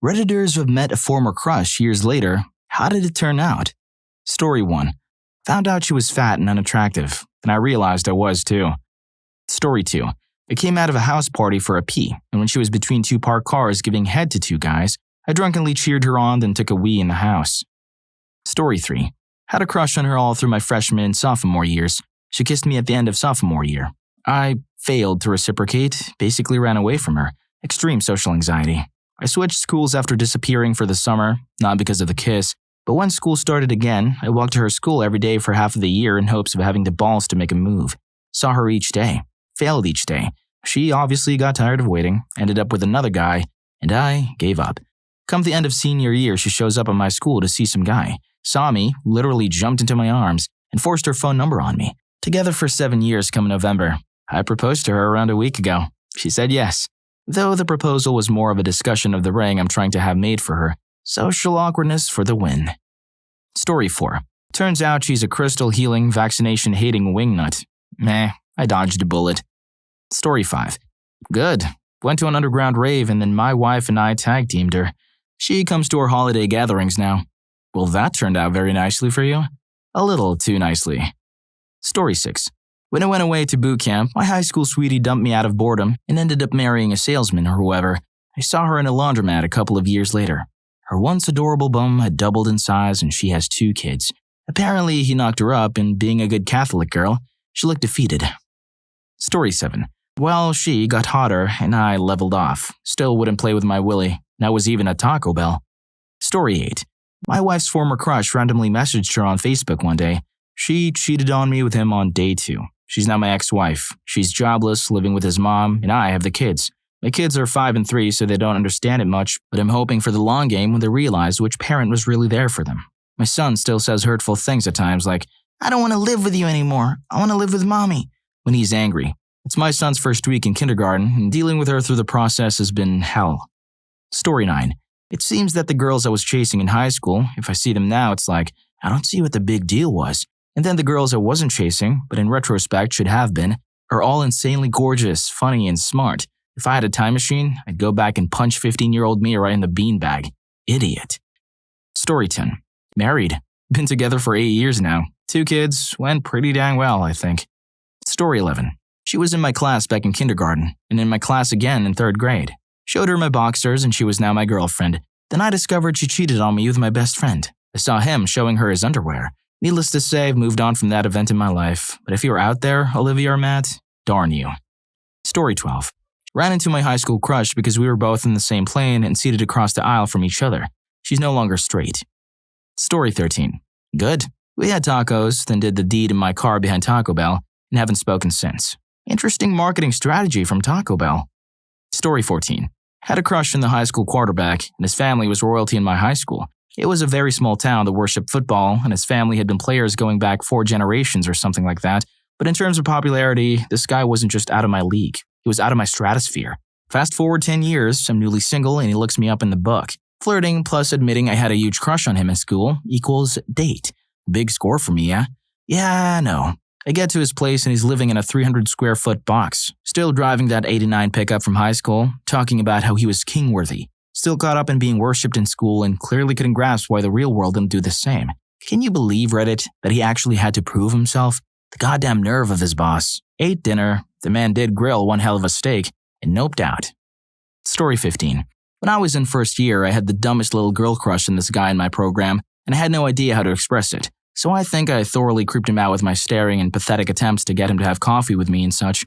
Redditors who have met a former crush years later, how did it turn out? Story 1. Found out she was fat and unattractive, and I realized I was too. Story 2. I came out of a house party for a pee, and when she was between two parked cars giving head to two guys, I drunkenly cheered her on, then took a wee in the house. Story 3. Had a crush on her all through my freshman and sophomore years. She kissed me at the end of sophomore year. I failed to reciprocate, basically ran away from her. Extreme social anxiety. I switched schools after disappearing for the summer, not because of the kiss, but when school started again, I walked to her school every day for half of the year in hopes of having the balls to make a move. Saw her each day. Failed each day. She obviously got tired of waiting, ended up with another guy, and I gave up. Come the end of senior year, she shows up at my school to see some guy. Saw me, literally jumped into my arms, and forced her phone number on me. Together for 7 years come November. I proposed to her around a week ago. She said yes. Though the proposal was more of a discussion of the ring I'm trying to have made for her. Social awkwardness for the win. Story 4. Turns out she's a crystal healing, vaccination-hating wingnut. Meh, I dodged a bullet. Story 5. Good. Went to an underground rave and then my wife and I tag-teamed her. She comes to our holiday gatherings now. Well, that turned out very nicely for you. A little too nicely. Story 6. When I went away to boot camp, my high school sweetie dumped me out of boredom and ended up marrying a salesman or whoever. I saw her in a laundromat a couple of years later. Her once adorable bum had doubled in size and she has 2 kids. Apparently, he knocked her up, and being a good Catholic girl, she looked defeated. Story 7. Well, she got hotter and I leveled off. Still wouldn't play with my willy. That was even at Taco Bell. Story 8. My wife's former crush randomly messaged her on Facebook one day. She cheated on me with him on day 2. She's now my ex-wife. She's jobless, living with his mom, and I have the kids. My kids are 5 and 3, so they don't understand it much, but I'm hoping for the long game when they realize which parent was really there for them. My son still says hurtful things at times like, I don't want to live with you anymore. I want to live with mommy, when he's angry. It's my son's first week in kindergarten, and dealing with her through the process has been hell. Story 9. It seems that the girls I was chasing in high school, if I see them now, it's like, I don't see what the big deal was. And then the girls I wasn't chasing, but in retrospect should have been, are all insanely gorgeous, funny, and smart. If I had a time machine, I'd go back and punch 15-year-old me right in the beanbag. Idiot. Story 10. Married. Been together for 8 years now. 2 kids. Went pretty dang well, I think. Story 11. She was in my class back in kindergarten, and in my class again in 3rd grade. Showed her my boxers, and she was now my girlfriend. Then I discovered she cheated on me with my best friend. I saw him showing her his underwear. Needless to say, I've moved on from that event in my life. But if you're out there, Olivia or Matt, darn you. Story 12. Ran into my high school crush because we were both in the same plane and seated across the aisle from each other. She's no longer straight. Story 13. Good. We had tacos, then did the deed in my car behind Taco Bell, and haven't spoken since. Interesting marketing strategy from Taco Bell. Story 14. Had a crush on the high school quarterback, and his family was royalty in my high school. It was a very small town that worshipped football, and his family had been players going back 4 generations or something like that. But in terms of popularity, this guy wasn't just out of my league. He was out of my stratosphere. Fast forward 10 years, I'm newly single, and he looks me up in the book. Flirting plus admitting I had a huge crush on him in school equals date. Big score for me, yeah? Yeah, I know. I get to his place and he's living in a 300-square-foot box. Still driving that 89 pickup from high school, talking about how he was king-worthy. Still caught up in being worshipped in school and clearly couldn't grasp why the real world didn't do the same. Can you believe, Reddit, that he actually had to prove himself? The goddamn nerve of his boss. Ate dinner, the man did grill one hell of a steak, and noped out. Story 15. When I was in first year, I had the dumbest little girl crush on this guy in my program, and I had no idea how to express it. So I think I thoroughly creeped him out with my staring and pathetic attempts to get him to have coffee with me and such.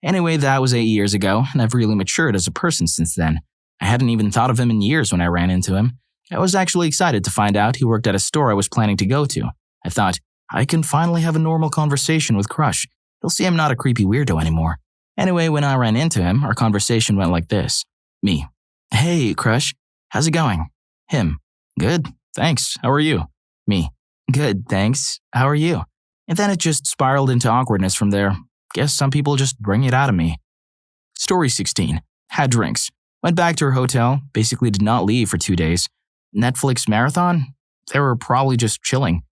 Anyway, that was 8 years ago, and I've really matured as a person since then. I hadn't even thought of him in years when I ran into him. I was actually excited to find out he worked at a store I was planning to go to. I thought, I can finally have a normal conversation with Crush. He'll see I'm not a creepy weirdo anymore. Anyway, when I ran into him, our conversation went like this. Me. Hey, Crush. How's it going? Him. Good. Thanks. How are you? Me. Good, thanks. How are you? And then it just spiraled into awkwardness from there. Guess some people just bring it out of me. Story 16. Had drinks. Went back to her hotel. Basically did not leave for 2 days. Netflix marathon? They were probably just chilling.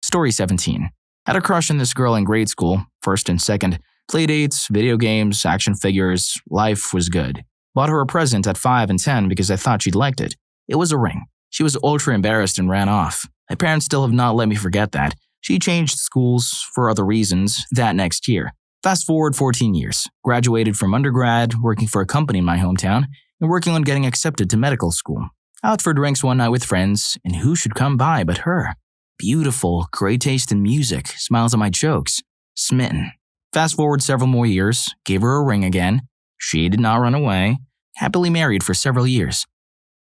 Story 17. Had a crush on this girl in grade school, 1st and 2nd. Playdates, video games, action figures. Life was good. Bought her a present at 5 and 10 because I thought she'd liked it. It was a ring. She was ultra embarrassed and ran off. My parents still have not let me forget that. She changed schools for other reasons that next year. Fast forward 14 years. Graduated from undergrad, working for a company in my hometown, and working on getting accepted to medical school. Out for drinks one night with friends, and who should come by but her? Beautiful, great taste in music, smiles at my jokes. Smitten. Fast forward several more years, gave her a ring again. She did not run away. Happily married for several years.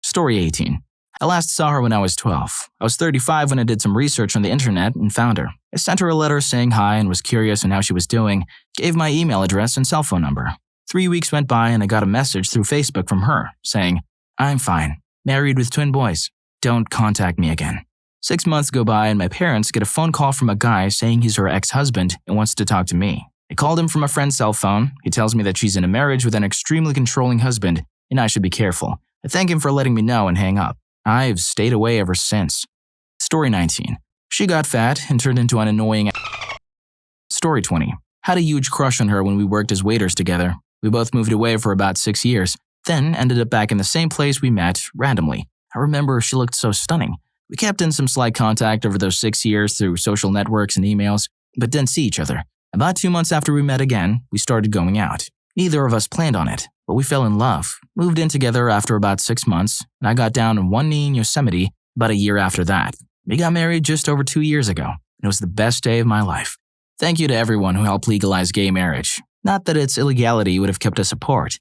Story 18. I last saw her when I was 12. I was 35 when I did some research on the internet and found her. I sent her a letter saying hi and was curious on how she was doing, gave my email address and cell phone number. 3 weeks went by and I got a message through Facebook from her saying, "I'm fine, married with twin boys. Don't contact me again." 6 months go by and my parents get a phone call from a guy saying he's her ex-husband and wants to talk to me. I called him from a friend's cell phone. He tells me that she's in a marriage with an extremely controlling husband and I should be careful. I thank him for letting me know and hang up. I've stayed away ever since. Story 19. She got fat and turned into an annoying. Story 20. Had a huge crush on her when we worked as waiters together. We both moved away for about 6 years, then ended up back in the same place we met, randomly. I remember she looked so stunning. We kept in some slight contact over those 6 years through social networks and emails, but didn't see each other. About 2 months after we met again, we started going out. Neither of us planned on it, but we fell in love. Moved in together after about 6 months, and I got down on one knee in Yosemite about a year after that. We got married just over 2 years ago, and it was the best day of my life. Thank you to everyone who helped legalize gay marriage. Not that its illegality would have kept us apart.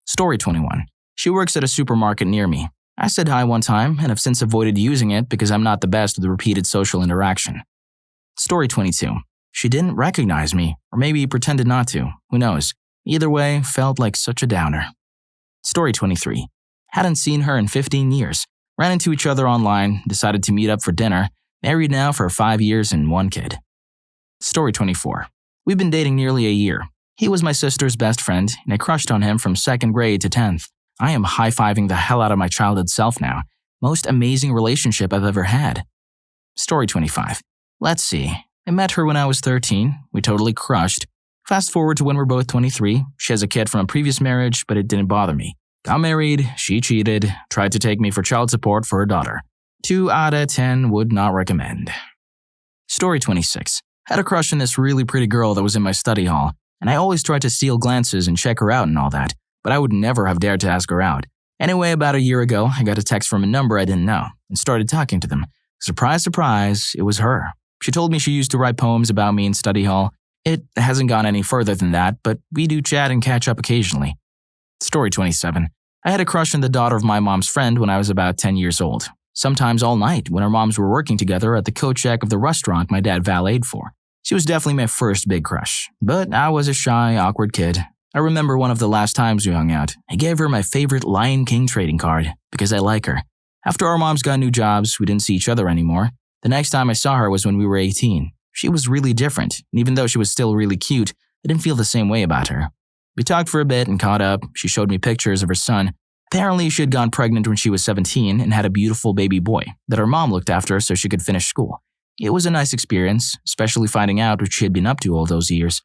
Story 21. She works at a supermarket near me. I said hi one time and have since avoided using it because I'm not the best with repeated social interaction. Story 22. She didn't recognize me, or maybe pretended not to. Who knows? Either way, felt like such a downer. Story 23. Hadn't seen her in 15 years. Ran into each other online, decided to meet up for dinner. Married now for 5 years and 1 kid. Story 24. We've been dating nearly a year. He was my sister's best friend, and I crushed on him from 2nd grade to 10th. I am high-fiving the hell out of my childhood self now. Most amazing relationship I've ever had. Story 25. Let's see. I met her when I was 13. We totally crushed. Fast forward to when we're both 23. She has a kid from a previous marriage, but it didn't bother me. Got married, she cheated, tried to take me for child support for her daughter. 2 out of 10 would not recommend. Story 26. Had a crush on this really pretty girl that was in my study hall, and I always tried to steal glances and check her out and all that, but I would never have dared to ask her out. Anyway, about a year ago, I got a text from a number I didn't know and started talking to them. Surprise, surprise, it was her. She told me she used to write poems about me in study hall. It hasn't gone any further than that, but we do chat and catch up occasionally. Story 27. I had a crush on the daughter of my mom's friend when I was about 10 years old. Sometimes all night when our moms were working together at the coat check of the restaurant my dad valeted for. She was definitely my first big crush, but I was a shy, awkward kid. I remember one of the last times we hung out. I gave her my favorite Lion King trading card because I like her. After our moms got new jobs, we didn't see each other anymore. The next time I saw her was when we were 18. She was really different, and even though she was still really cute, I didn't feel the same way about her. We talked for a bit and caught up. She showed me pictures of her son. Apparently, she had gone pregnant when she was 17 and had a beautiful baby boy that her mom looked after so she could finish school. It was a nice experience, especially finding out what she had been up to all those years.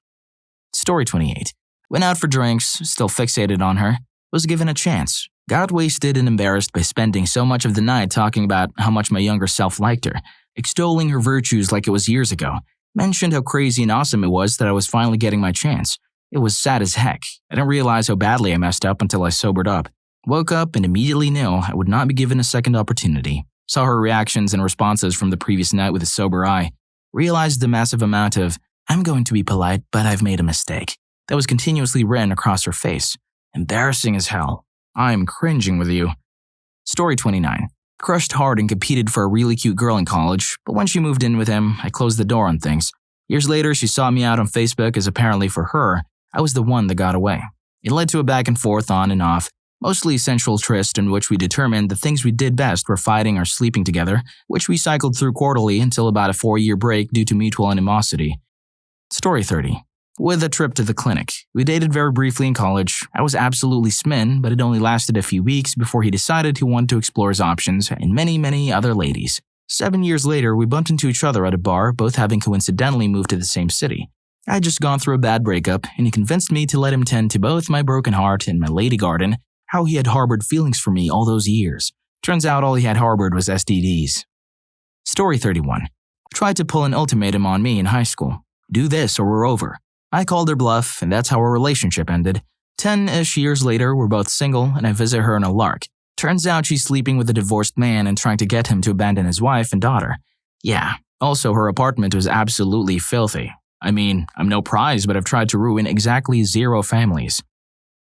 Story 28. Went out for drinks, still fixated on her. Was given a chance. Got wasted and embarrassed by spending so much of the night talking about how much my younger self liked her, extolling her virtues like it was years ago. Mentioned how crazy and awesome it was that I was finally getting my chance. It was sad as heck. I didn't realize how badly I messed up until I sobered up. Woke up and immediately knew I would not be given a second opportunity. Saw her reactions and responses from the previous night with a sober eye. Realized the massive amount of, "I'm going to be polite, but I've made a mistake," that was continuously written across her face. Embarrassing as hell. I'm cringing with you. Story 29. Crushed hard and competed for a really cute girl in college, but when she moved in with him, I closed the door on things. Years later, she sought me out on Facebook as apparently for her, I was the one that got away. It led to a back and forth on and off, mostly sensual tryst in which we determined the things we did best were fighting or sleeping together, which we cycled through quarterly until about a 4-year break due to mutual animosity. Story 30. With a trip to the clinic. We dated very briefly in college. I was absolutely smitten, but it only lasted a few weeks before he decided he wanted to explore his options and many other ladies. 7 years later, we bumped into each other at a bar, both having coincidentally moved to the same city. I had just gone through a bad breakup, and he convinced me to let him tend to both my broken heart and my lady garden, how he had harbored feelings for me all those years. Turns out all he had harbored was STDs. Story 31. Tried to pull an ultimatum on me in high school. Do this or we're over. I called her bluff, and that's how our relationship ended. 10-ish years later, we're both single, and I visit her in a lark. Turns out she's sleeping with a divorced man and trying to get him to abandon his wife and daughter. Yeah, also her apartment was absolutely filthy. I mean, I'm no prize, but I've tried to ruin exactly 0 families.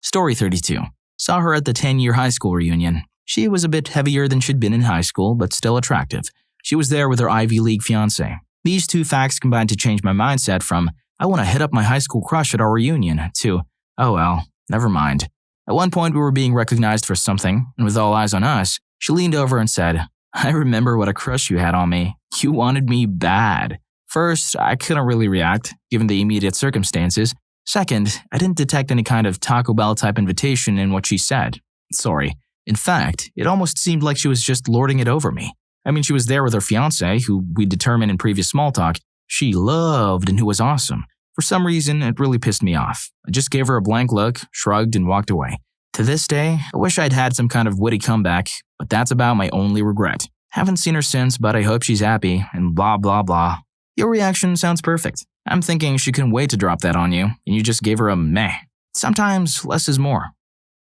Story 32. Saw her at the 10-year high school reunion. She was a bit heavier than she'd been in high school, but still attractive. She was there with her Ivy League fiancé. These two facts combined to change my mindset from, I want to hit up my high school crush at our reunion, to, oh well, never mind. At one point we were being recognized for something, and with all eyes on us, she leaned over and said, I remember what a crush you had on me. You wanted me bad. First, I couldn't really react, given the immediate circumstances. Second, I didn't detect any kind of Taco Bell type invitation in what she said. Sorry. In fact, it almost seemed like she was just lording it over me. I mean, she was there with her fiancé, who we determined in previous small talk she loved and who was awesome. For some reason, it really pissed me off. I just gave her a blank look, shrugged, and walked away. To this day, I wish I'd had some kind of witty comeback, but that's about my only regret. Haven't seen her since, but I hope she's happy, and blah blah blah. Your reaction sounds perfect. I'm thinking she couldn't wait to drop that on you, and you just gave her a meh. Sometimes less is more.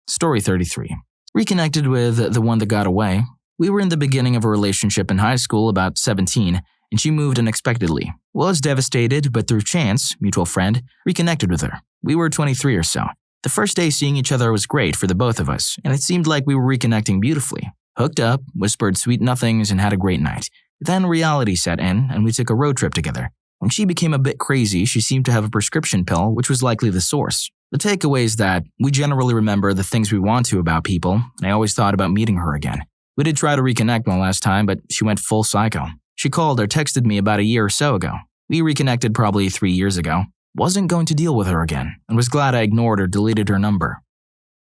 Story 33. Reconnected with the one that got away. We were in the beginning of a relationship in high school, about 17, and she moved unexpectedly. Was devastated, but through chance, mutual friend, reconnected with her. We were 23 or so. The first day seeing each other was great for the both of us, and it seemed like we were reconnecting beautifully. Hooked up, whispered sweet nothings, and had a great night. Then reality set in, and we took a road trip together. When she became a bit crazy, she seemed to have a prescription pill, which was likely the source. The takeaway is that we generally remember the things we want to about people, and I always thought about meeting her again. We did try to reconnect one last time, but she went full psycho. She called or texted me about a year or so ago. We reconnected probably 3 years ago. Wasn't going to deal with her again, and was glad I ignored or deleted her number.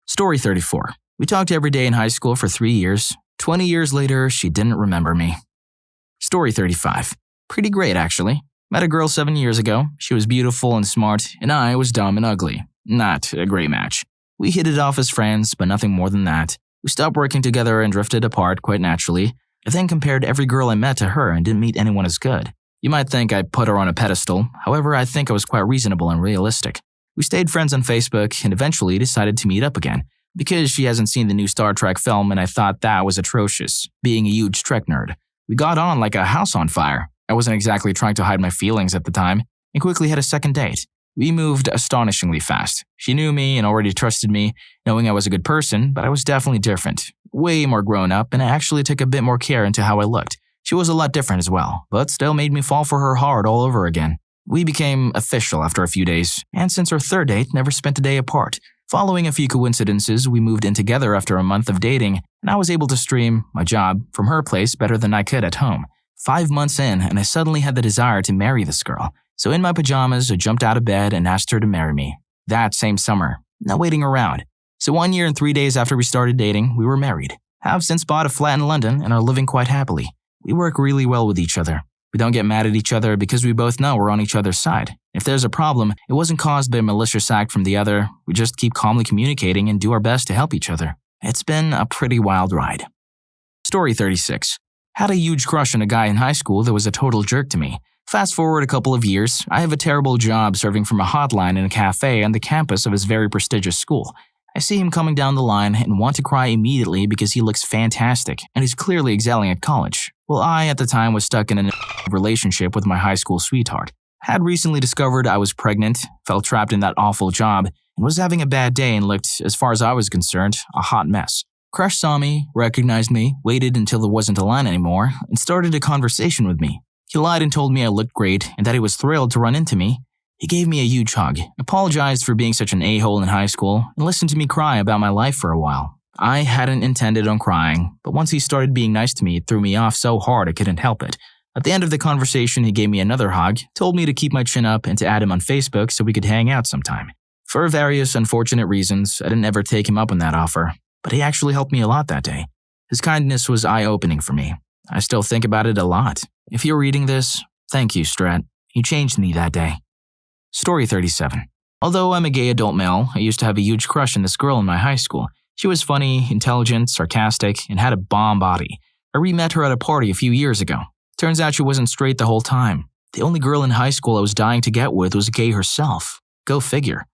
Story 34. We talked every day in high school for 3 years. 20 years later, she didn't remember me. Story 35. Pretty great, actually. Met a girl 7 years ago. She was beautiful and smart, and I was dumb and ugly. Not a great match. We hit it off as friends, but nothing more than that. We stopped working together and drifted apart quite naturally. I then compared every girl I met to her and didn't meet anyone as good. You might think I put her on a pedestal, however I think I was quite reasonable and realistic. We stayed friends on Facebook and eventually decided to meet up again, because she hasn't seen the new Star Trek film and I thought that was atrocious, being a huge Trek nerd. We got on like a house on fire. I wasn't exactly trying to hide my feelings at the time, and quickly had a second date. We moved astonishingly fast. She knew me and already trusted me, knowing I was a good person, but I was definitely different. Way more grown up, and I actually took a bit more care into how I looked. She was a lot different as well, but still made me fall for her hard all over again. We became official after a few days, and since our third date, never spent a day apart. Following a few coincidences, we moved in together after a month of dating, and I was able to stream my job from her place better than I could at home. 5 months in, and I suddenly had the desire to marry this girl. So in my pajamas, I jumped out of bed and asked her to marry me. That same summer. No waiting around. So 1 year and 3 days after we started dating, we were married. Have since bought a flat in London and are living quite happily. We work really well with each other. We don't get mad at each other because we both know we're on each other's side. If there's a problem, it wasn't caused by a malicious act from the other. We just keep calmly communicating and do our best to help each other. It's been a pretty wild ride. Story 36. Had a huge crush on a guy in high school that was a total jerk to me. Fast forward a couple of years, I have a terrible job serving from a hotline in a cafe on the campus of his very prestigious school. I see him coming down the line and want to cry immediately because he looks fantastic and he's clearly excelling at college. Well, I, at the time, was stuck in a relationship with my high school sweetheart. Had recently discovered I was pregnant, felt trapped in that awful job, and was having a bad day and looked, as far as I was concerned, a hot mess. Crush saw me, recognized me, waited until there wasn't a line anymore, and started a conversation with me. He lied and told me I looked great and that he was thrilled to run into me. He gave me a huge hug, apologized for being such an a-hole in high school, and listened to me cry about my life for a while. I hadn't intended on crying, but once he started being nice to me, it threw me off so hard I couldn't help it. At the end of the conversation, he gave me another hug, told me to keep my chin up and to add him on Facebook so we could hang out sometime. For various unfortunate reasons, I didn't ever take him up on that offer, but he actually helped me a lot that day. His kindness was eye-opening for me. I still think about it a lot. If you're reading this, thank you, Strat. You changed me that day. Story 37. Although I'm a gay adult male, I used to have a huge crush on this girl in my high school. She was funny, intelligent, sarcastic, and had a bomb body. I re-met her at a party a few years ago. Turns out she wasn't straight the whole time. The only girl in high school I was dying to get with was gay herself. Go figure.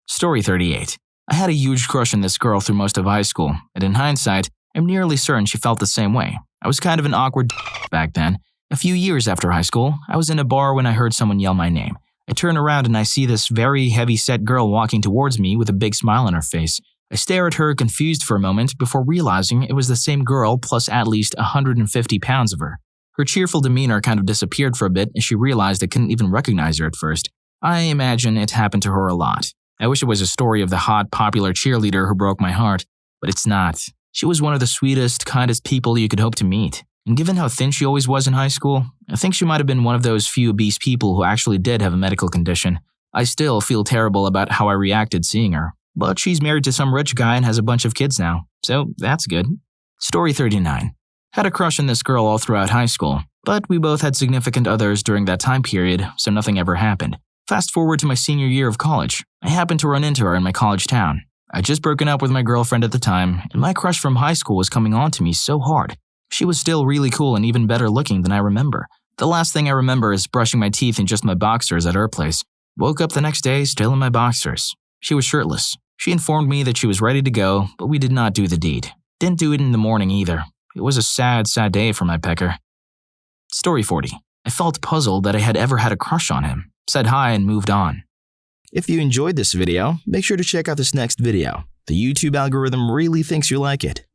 Story 38. I had a huge crush on this girl through most of high school, and in hindsight, I'm nearly certain she felt the same way. I was kind of an awkward back then. A few years after high school, I was in a bar when I heard someone yell my name. I turn around and I see this very heavy-set girl walking towards me with a big smile on her face. I stare at her confused for a moment before realizing it was the same girl plus at least 150 pounds of her. Her cheerful demeanor kind of disappeared for a bit as she realized I couldn't even recognize her at first. I imagine it happened to her a lot. I wish it was a story of the hot, popular cheerleader who broke my heart, but it's not. She was one of the sweetest, kindest people you could hope to meet. And given how thin she always was in high school, I think she might have been one of those few obese people who actually did have a medical condition. I still feel terrible about how I reacted seeing her. But she's married to some rich guy and has a bunch of kids now, so that's good. Story 39. Had a crush on this girl all throughout high school, but we both had significant others during that time period, so nothing ever happened. Fast forward to my senior year of college. I happened to run into her in my college town. I'd just broken up with my girlfriend at the time, and my crush from high school was coming on to me so hard. She was still really cool and even better looking than I remember. The last thing I remember is brushing my teeth in just my boxers at her place. Woke up the next day still in my boxers. She was shirtless. She informed me that she was ready to go, but we did not do the deed. Didn't do it in the morning either. It was a sad, sad day for my pecker. Story 40. I felt puzzled that I had ever had a crush on him. Said hi and moved on. If you enjoyed this video, make sure to check out this next video. The YouTube algorithm really thinks you like it.